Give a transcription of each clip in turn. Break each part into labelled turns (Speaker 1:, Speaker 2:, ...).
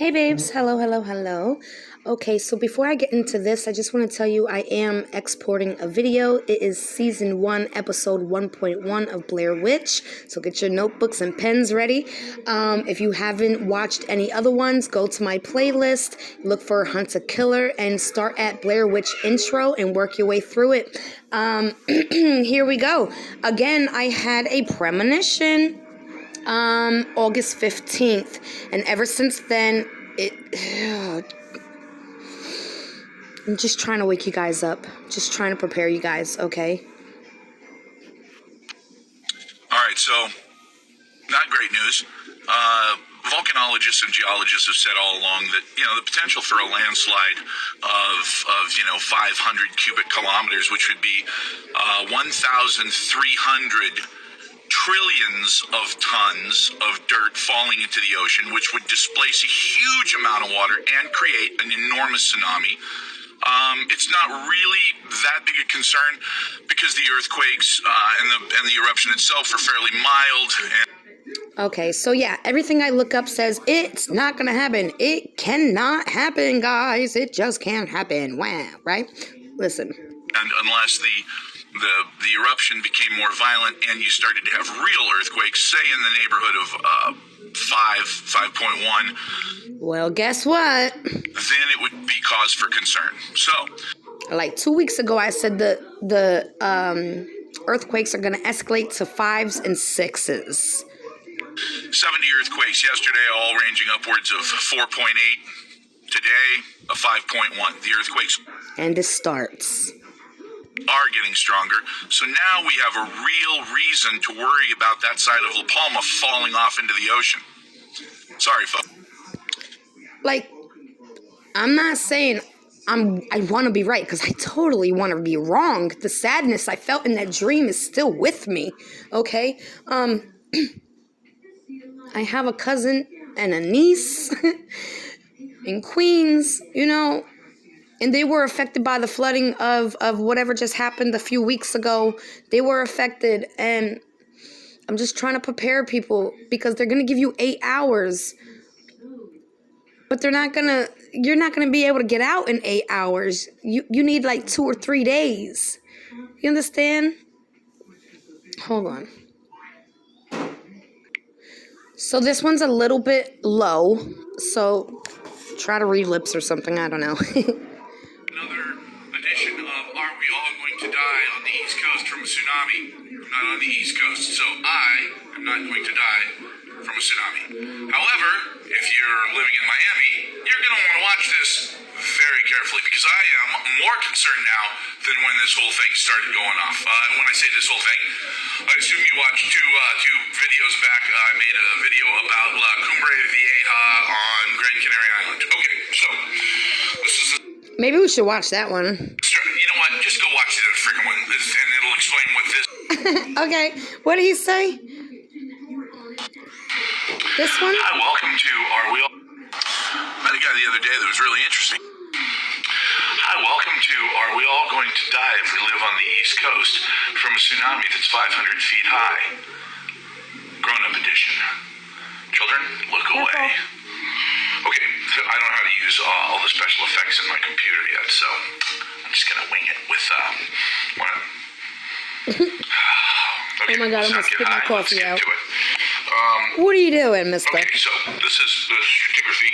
Speaker 1: Hey babes, hello, hello, hello. Okay, so before I get into this, I just want to tell you I am exporting a video. It is season 1, episode 1.1 of Blair Witch. So get your notebooks and pens ready. If you haven't watched any other ones, go to my playlist, look for Hunt a Killer, and start at Blair Witch intro and work your way through it. Here we go. Again, I had a premonition. August 15th, and ever since then I'm just trying to wake you guys up, just trying to prepare you guys, okay?
Speaker 2: Alright, so not great news. Volcanologists and geologists have said all along that, the potential for a landslide of 500 cubic kilometers, which would be 1,300 trillions of tons of dirt falling into the ocean, which would displace a huge amount of water and create an enormous tsunami. It's not really that big a concern because the earthquakes and the eruption itself are fairly mild.
Speaker 1: Okay, so yeah, everything I look up says it's not gonna happen. It cannot happen, guys. It just can't happen. Wow, right? Listen.
Speaker 2: And unless the eruption became more violent and you started to have real earthquakes, say in the neighborhood of 5.1.
Speaker 1: Well, guess what?
Speaker 2: Then it would be cause for concern. So,
Speaker 1: like 2 weeks ago, I said the earthquakes are going to escalate to 5s and 6s.
Speaker 2: 70 earthquakes yesterday, all ranging upwards of 4.8. Today, a 5.1. The earthquakes.
Speaker 1: And it starts.
Speaker 2: Are getting stronger. So now we have a real reason to worry about that side of Palma falling off into the ocean. Sorry, folks.
Speaker 1: Like, I'm not saying I want to be right, because I totally want to be wrong. The sadness I felt in that dream is still with me, okay? I have a cousin and a niece in Queens, and they were affected by the flooding of whatever just happened a few weeks ago. They were affected, and I'm just trying to prepare people, because they're going to give you 8 hours. But you're not going to be able to get out in 8 hours. You need like 2 or 3 days. You understand? Hold on. So this one's a little bit low. So try to read lips or something. I don't know.
Speaker 2: Another edition of Are We All Going to Die on the East Coast from a Tsunami? I'm not on the East Coast, so I am not going to die from a tsunami. However, if you're living in Miami, you're going to want to watch this very carefully, because I am more concerned now than when this whole thing started going off. And when I say this whole thing, I assume you watched two videos back. I made a video about La Cumbre Vieja on Gran Canaria Island. Okay, so this is
Speaker 1: maybe we should watch that one.
Speaker 2: You know what? Just go watch the freaking one, and it'll explain what this.
Speaker 1: Okay, what did he say? This one?
Speaker 2: Hi, welcome to Are We All... I met a guy the other day that was really interesting. Hi, welcome to Are We All Going to Die If We Live on the East Coast from a Tsunami That's 500 Feet High? Grown-up edition. Children, look away. Okay, so I don't know how to use all the special effects in my computer yet, so I'm just going to wing it with... Okay,
Speaker 1: oh my God, I'm going to spit my coffee out.
Speaker 2: To it.
Speaker 1: What are you doing, mister?
Speaker 2: Okay, so this is the stratigraphy,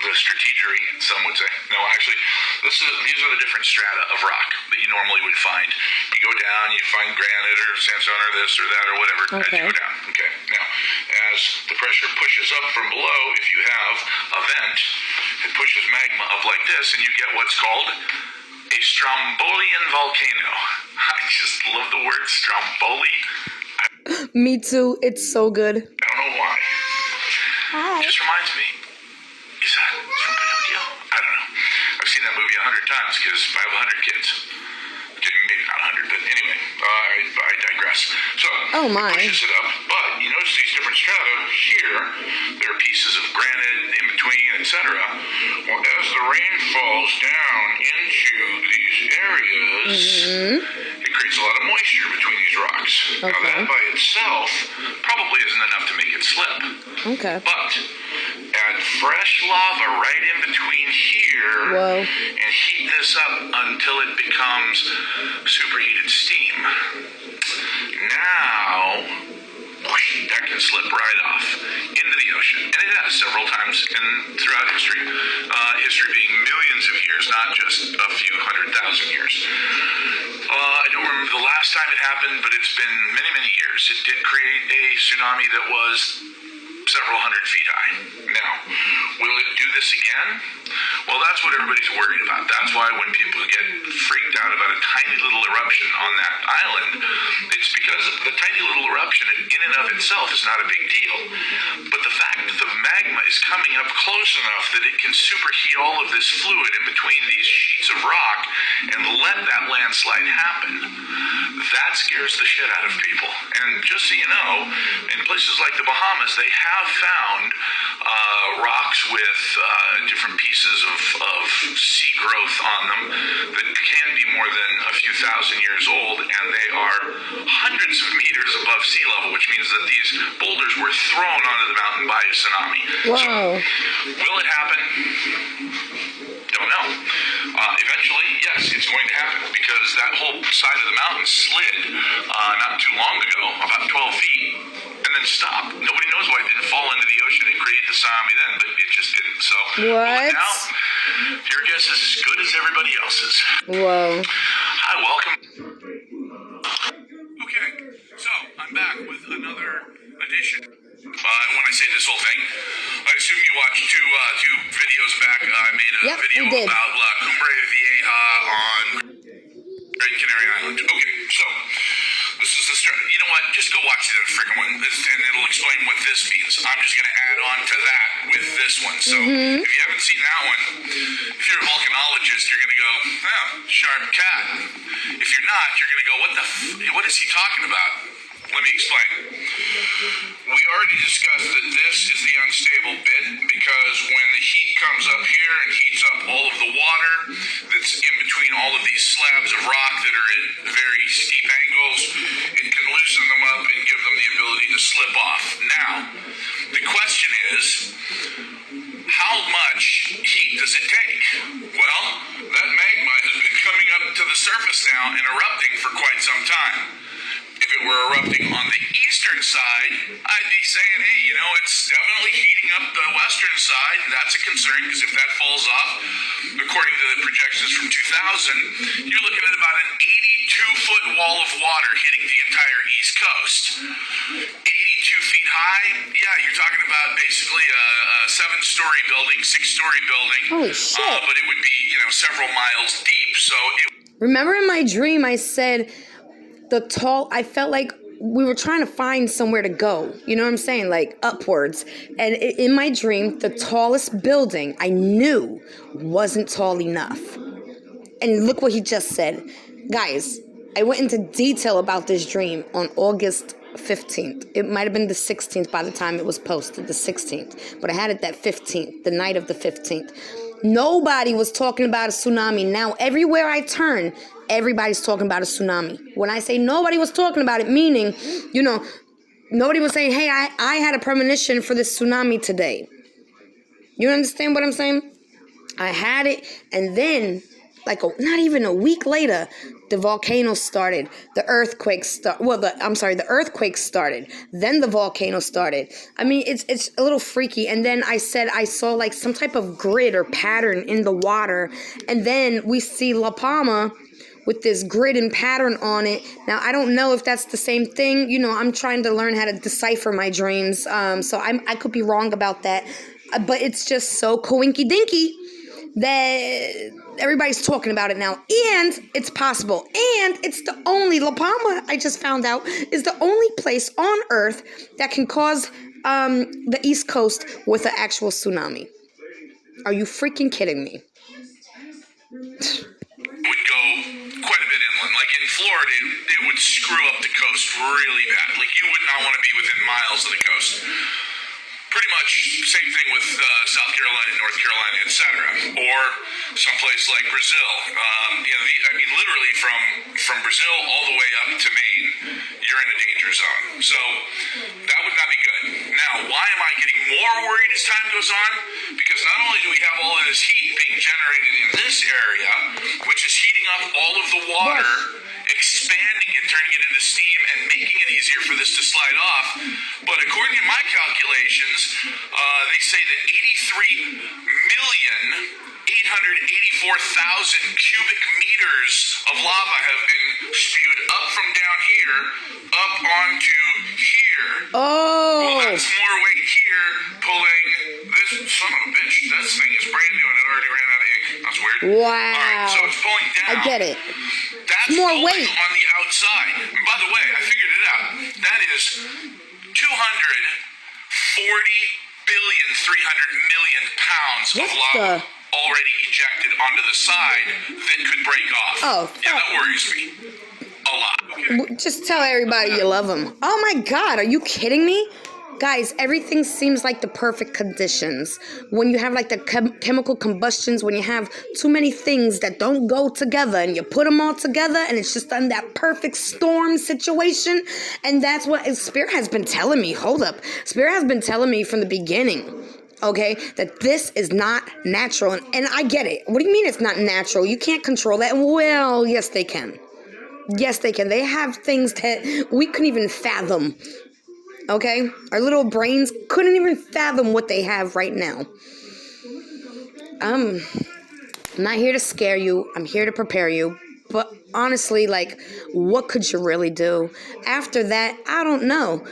Speaker 2: the strategery, some would say. No, actually, these are the different strata of rock that you normally would find. You go down, you find granite or sandstone or this or that or whatever as you go down. Okay, now, as the pressure pushes up from below, if you have a vent, it pushes magma up like this, and you get what's called a Strombolian volcano. I just love the word Stromboli.
Speaker 1: Me too. It's so good.
Speaker 2: I don't know why.
Speaker 1: Hi.
Speaker 2: It just reminds me. Is that from Pinocchio? I don't know. I've seen that movie 100 times because I have 100 kids. Maybe not 100, but anyway, I digress. So,
Speaker 1: oh my.
Speaker 2: It pushes it up, but you notice these different strata here. There are pieces of granite in between, etc. Well, as the rain falls down into these areas, it creates a lot of moisture between these rocks.
Speaker 1: Okay.
Speaker 2: Now, that by itself probably isn't enough to make it slip.
Speaker 1: Okay.
Speaker 2: But as add fresh lava right in between here.
Speaker 1: Whoa.
Speaker 2: And heat this up until it becomes superheated steam. Now, whoosh, that can slip right off into the ocean. And it has several times throughout history. History being millions of years, not just a few 100,000 years. I don't remember the last time it happened, but it's been many, many years. It did create a tsunami that was several hundred feet high. Now, will it do this again? Well, that's what everybody's worried about. That's why when people get freaked out about a tiny little eruption on that island, it's because the tiny little eruption in and of itself is not a big deal. But the fact that the magma is coming up close enough that it can superheat all of this fluid in between these sheets of rock and let that landslide happen, that scares the shit out of people. And just so you know, in places like the Bahamas, they have found rocks with different pieces of sea growth on them that can be more than a few thousand years old, and they are hundreds of meters above sea level, which means that these boulders were thrown onto the mountain by a tsunami.
Speaker 1: Whoa.
Speaker 2: So, will it happen? Don't know. Eventually, yes, it's going to happen, because that whole side of the mountain slid not too long ago, about 12 feet, and then stopped. Nobody knows why it didn't fall into the ocean and create the tsunami then, but it just didn't. So,
Speaker 1: what?
Speaker 2: Now, your guess is as good as everybody else's.
Speaker 1: Whoa.
Speaker 2: Hi, welcome. Okay, so I'm back with another edition. When I say this whole thing, I assume you watched two videos back. I made a video about La Cumbre Vieja on Great Canary Island. Okay, so this is the start. You know what? Just go watch the freaking one, and it'll explain what this means. I'm just going to add on to that with this one. So if you haven't seen that one, if you're a volcanologist, you're going to go, oh, sharp cat. If you're not, you're going to go, what is he talking about? Let me explain. We already discussed that this is the unstable bit, because when the heat comes up here and heats up all of the water that's in between all of these slabs of rock that are at very steep angles, it can loosen them up and give them the ability to slip off. Now, the question is, how much heat does it take? Well, that magma has been coming up to the surface now and erupting for quite some time. If it were erupting on the eastern side, I'd be saying, hey, it's definitely heating up the western side, and that's a concern, because if that falls off, according to the projections from 2000, you're looking at about an 82-foot wall of water hitting the entire East Coast. 82 feet high? Yeah, you're talking about basically a 7-story building, 6-story building.
Speaker 1: Holy shit.
Speaker 2: But it would be, several miles deep, so
Speaker 1: Remember in my dream I said I felt like we were trying to find somewhere to go. You know what I'm saying? Like upwards. And in my dream, the tallest building I knew wasn't tall enough. And look what he just said. Guys, I went into detail about this dream on August 15th. It might have been the 16th by the time it was posted, the 16th. But I had it that 15th, the night of the 15th. Nobody was talking about a tsunami. Now, everywhere I turn, everybody's talking about a tsunami. When I say nobody was talking about it, meaning, nobody was saying, hey, I had a premonition for this tsunami today. You understand what I'm saying? I had it, and then, not even a week later, the volcano started. The earthquake started. The earthquake started. Then the volcano started. I mean, it's a little freaky. And then I said I saw some type of grid or pattern in the water. And then we see La Palma with this grid and pattern on it. Now, I don't know if that's the same thing. I'm trying to learn how to decipher my dreams. So I could be wrong about that. But it's just so coinky-dinky that everybody's talking about it now. And it's possible. And it's the only, La Palma, I just found out, is the only place on Earth that can cause the East Coast with an actual tsunami. Are you freaking kidding me?
Speaker 2: Would go quite a bit inland. Like in Florida, it would screw up the coast really bad. Like you would not want to be within miles of the coast. Pretty much same thing with South Carolina, North Carolina, etc. Or someplace like Brazil. Literally from Brazil all the way up to Maine, you're in a danger zone. So that would not be good. Now, why am I getting more worried as time goes on? Because not only do we have all of this heat being generated in this area, which is heating up all of the water, expanding it, turning it into steam, and making it easier for this to slide off. But according to my calculations, they say that 83,884,000 cubic meters of lava have been spewed up from down here, up onto here.
Speaker 1: Oh.
Speaker 2: Well, that's more weight here pulling this son of a bitch. This thing is brand new and it already ran out of ink. That's weird.
Speaker 1: Wow.
Speaker 2: All right, so it's pulling down.
Speaker 1: I get it.
Speaker 2: That's
Speaker 1: more
Speaker 2: pulling
Speaker 1: weight
Speaker 2: on the outside. And by the way, I figured it out. That is 240,300,000,000 pounds of lava already ejected onto the side that could break off.
Speaker 1: Oh,
Speaker 2: yeah, that worries me a lot. Okay.
Speaker 1: Just tell everybody you love them. Oh my God, are you kidding me? Guys, everything seems like the perfect conditions. When you have like the chemical combustions, when you have too many things that don't go together and you put them all together and it's just on that perfect storm situation. And that's what Spirit has been telling me. Hold up. Spirit has been telling me from the beginning, okay, that this is not natural. And I get it. What do you mean it's not natural? You can't control that. Well, yes, they can. Yes, they can. They have things that we couldn't even fathom. Okay? Our little brains couldn't even fathom what they have right now. I'm not here to scare you. I'm here to prepare you. But honestly, like, what could you really do? After that, I don't know.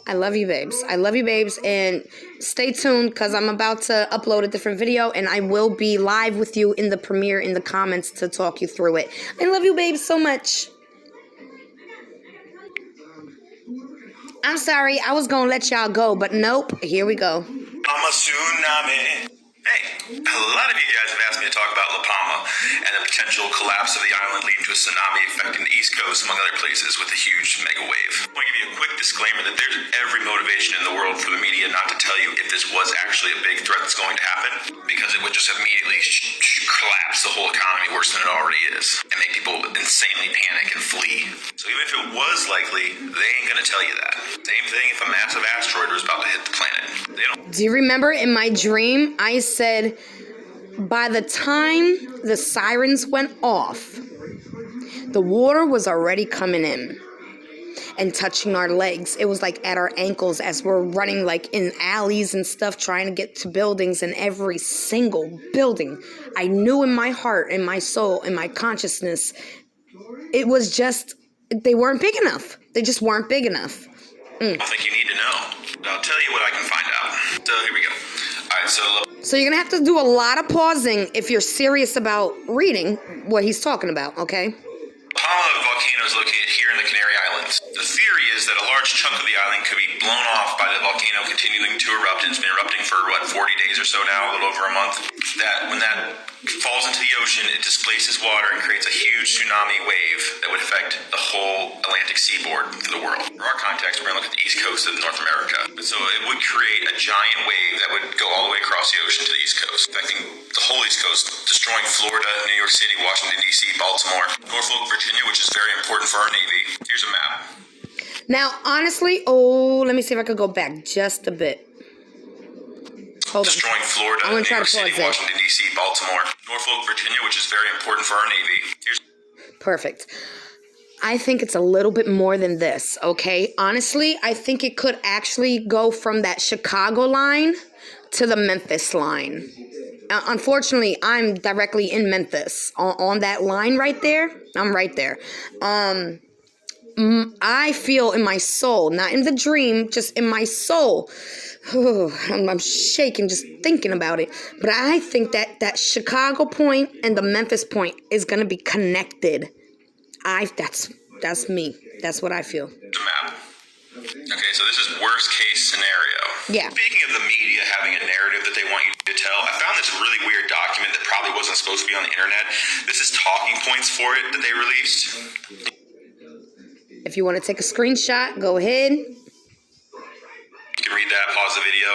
Speaker 1: I love you, babes. I love you, babes. And stay tuned because I'm about to upload a different video and I will be live with you in the premiere in the comments to talk you through it. I love you, babes, so much. I'm sorry, I was gonna let y'all go, but nope, here we go.
Speaker 3: I'm a tsunami. Hey, a lot of you guys have asked me to talk about La Palma and the potential collapse of the island leading to a tsunami affecting the East Coast, among other places, with a huge mega wave. I want to give you a quick disclaimer that there's every motivation in the world for the media not to tell you if this was actually a big threat that's going to happen, because it would just immediately collapse the whole economy worse than it already is, and make people insanely panic and flee. So even if it was likely, they ain't going to tell you that. Same thing if a massive asteroid was about to hit the planet. They don't.
Speaker 1: Do you remember in my dream, I said, by the time the sirens went off, the water was already coming in and touching our legs. It was like at our ankles as we're running like in alleys and stuff, trying to get to buildings, and every single building, I knew in my heart, in my soul, in my consciousness, it was just, they weren't big enough. They just weren't big enough.
Speaker 3: I think you need to know. I'll tell you what I can find out. So here we go. All right,
Speaker 1: so you're going to have to do a lot of pausing if you're serious about reading what he's talking about, okay?
Speaker 3: Palma volcano is located here in the Canary Islands. The theory is that a large chunk of the island could be blown off by the volcano continuing to erupt, and it's been erupting for, 40 days or so now, a little over a month. That when that falls into the ocean, it displaces water and creates a huge tsunami wave that would affect the whole Atlantic seaboard for the world. For our context, we're going to look at the east coast of North America. So it would create a giant wave that would go all the way across the ocean to the east coast, affecting the whole east coast, destroying Florida, New York City, Washington, D.C., Baltimore, Norfolk, Virginia, which is very important for our Navy. Here's a map.
Speaker 1: Now, honestly, let me see if I could go back just a bit. Hold on.
Speaker 3: Destroying Florida, New York City, Washington, D.C., Baltimore, Norfolk, Virginia, which is very important for our Navy.
Speaker 1: Perfect. I think it's a little bit more than this, okay? Honestly, I think it could actually go from that Chicago line to the Memphis line. Unfortunately, I'm directly in Memphis. On that line right there, I'm right there. I feel in my soul, not in the dream, just in my soul. I'm shaking just thinking about it. But I think that Chicago point and the Memphis point is going to be connected. That's me. That's what I feel.
Speaker 3: The map. Okay, so this is worst case scenario.
Speaker 1: Yeah.
Speaker 3: Speaking of the media having a narrative that they want you to tell, I found this really weird document that probably wasn't supposed to be on the internet. This is talking points for it that they released.
Speaker 1: If you want to take a screenshot, go ahead.
Speaker 3: can read that, pause the video.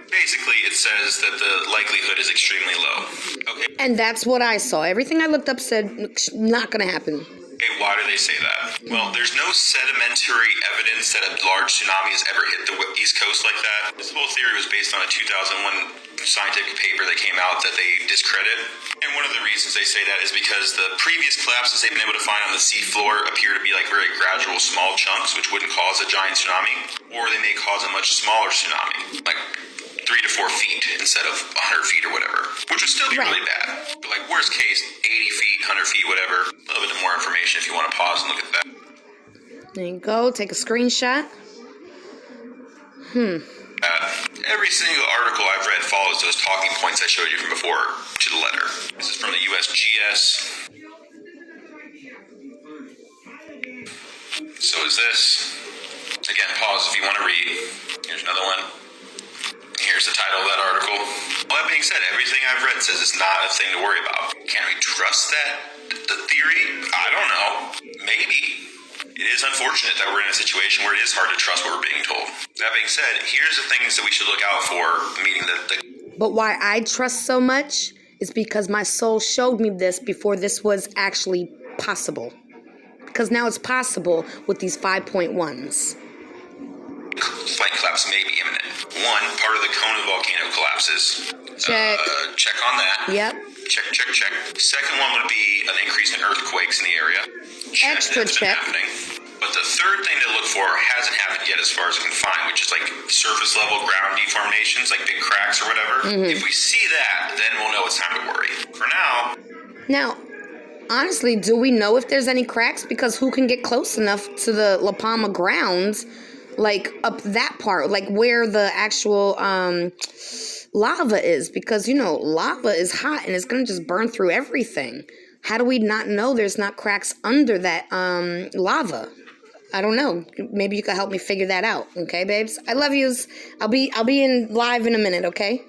Speaker 3: Basically, it says that the likelihood is extremely low. Okay.
Speaker 1: And that's what I saw. Everything I looked up said not going to happen.
Speaker 3: Okay, why do they say that? Well, there's no sedimentary evidence that a large tsunami has ever hit the East Coast like that. This whole theory was based on a 2001 scientific paper that came out that they discredit. And one of the reasons they say that is because the previous collapses they've been able to find on the seafloor appear to be like very gradual small chunks, which wouldn't cause a giant tsunami, or they may cause a much smaller tsunami, like 3 to 4 feet instead of 100 feet or whatever, which would still be really bad. But like worst case, 80 feet, 100 feet, whatever. A little bit more information if you want to pause and look at that.
Speaker 1: There you go. Take a screenshot.
Speaker 3: Every single article I've read follows those talking points I showed you from before to the letter. This is from the USGS. So is this. Again, pause if you want to read. Here's another one. Here's the title of that article. All that being said, everything I've read says it's not a thing to worry about. Can we trust the theory? I don't know. Maybe. It is unfortunate that we're in a situation where it is hard to trust what we're being told. That being said, here's the things that we should look out for, meaning
Speaker 1: But why I trust so much is because my soul showed me this before this was actually possible. Because now it's possible with these 5.1s.
Speaker 3: Flank collapse may be imminent. One, part of the Kona volcano collapses.
Speaker 1: Check.
Speaker 3: Check on that.
Speaker 1: Yep.
Speaker 3: Check. Second one would be an increase in earthquakes in the area.
Speaker 1: Extra
Speaker 3: That's been
Speaker 1: check.
Speaker 3: happening. But the third thing to look for hasn't happened yet as far as I can find, which is like surface level ground deformations, like big cracks or whatever. If we see that, then we'll know it's time to worry. For
Speaker 1: Now, honestly, do we know if there's any cracks? Because who can get close enough to the La Palma grounds, like up that part, like where the actual lava is? Because, lava is hot and it's going to just burn through everything. How do we not know there's not cracks under that lava? I don't know. Maybe you could help me figure that out. Okay, babes? I love yous. I'll be in live in a minute, okay?